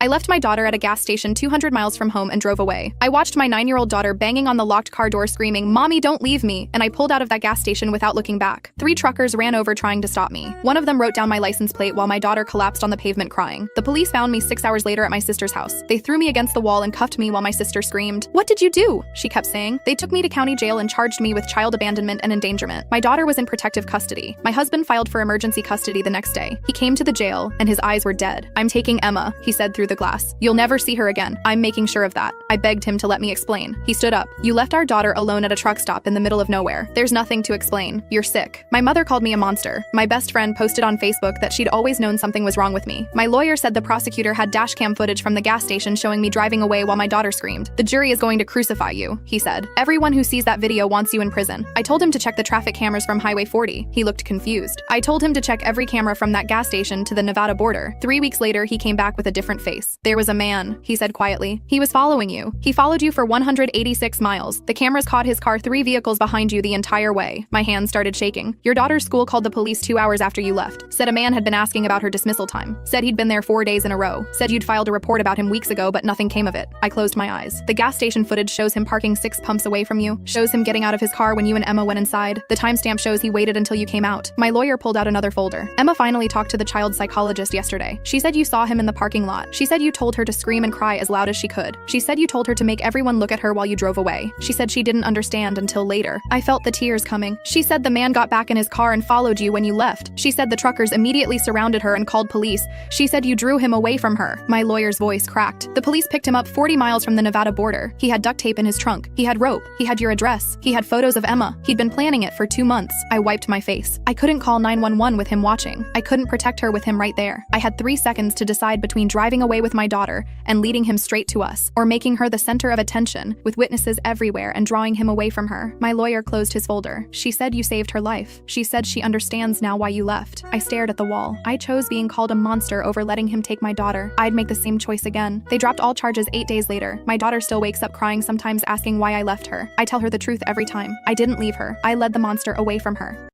I left my daughter at a gas station 200 miles from home and drove away. I watched my 9-year-old daughter banging on the locked car door screaming, "Mommy, don't leave me," and I pulled out of that gas station without looking back. 3 truckers ran over trying to stop me. One of them wrote down my license plate while my daughter collapsed on the pavement crying. The police found me 6 hours later at my sister's house. They threw me against the wall and cuffed me while my sister screamed, "What did you do?" she kept saying. They took me to county jail and charged me with child abandonment and endangerment. My daughter was in protective custody. My husband filed for emergency custody the next day. He came to the jail and his eyes were dead. "I'm taking Emma," he said through the glass. "You'll never see her again. I'm making sure of that." I begged him to let me explain. He stood up. "You left our daughter alone at a truck stop in the middle of nowhere. There's nothing to explain. You're sick." My mother called me a monster. My best friend posted on Facebook that she'd always known something was wrong with me. My lawyer said the prosecutor had dashcam footage from the gas station showing me driving away while my daughter screamed. "The jury is going to crucify you," he said. "Everyone who sees that video wants you in prison." I told him to check the traffic cameras from Highway 40. He looked confused. I told him to check every camera from that gas station to the Nevada border. 3 weeks later, he came back with a different face. "There was a man," he said quietly. "He was following you. He followed you for 186 miles. The cameras caught his car 3 vehicles behind you the entire way." My hands started shaking. "Your daughter's school called the police 2 hours after you left. Said a man had been asking about her dismissal time. Said he'd been there 4 days in a row. Said you'd filed a report about him weeks ago, but nothing came of it." I closed my eyes. "The gas station footage shows him parking 6 pumps away from you. Shows him getting out of his car when you and Emma went inside. The timestamp shows he waited until you came out." My lawyer pulled out another folder. "Emma finally talked to the child psychologist yesterday. She said you saw him in the parking lot. She said you told her to scream and cry as loud as she could. She said you told her to make everyone look at her while you drove away. She said she didn't understand until later." I felt the tears coming. "She said the man got back in his car and followed you when you left. She said the truckers immediately surrounded her and called police. She said you drew him away from her." My lawyer's voice cracked. "The police picked him up 40 miles from the Nevada border. He had duct tape in his trunk. He had rope. He had your address. He had photos of Emma. He'd been planning it for 2 months." I wiped my face. I couldn't call 911 with him watching. I couldn't protect her with him right there. I had 3 seconds to decide between driving away with my daughter and leading him straight to us, or making her the center of attention with witnesses everywhere and drawing him away from her. My lawyer closed his folder. "She said you saved her life. She said she understands now why you left." I stared at the wall. I chose being called a monster over letting him take my daughter. I'd make the same choice again. They dropped all charges 8 days later. My daughter still wakes up crying sometimes asking why I left her. I tell her the truth every time. I didn't leave her. I led the monster away from her.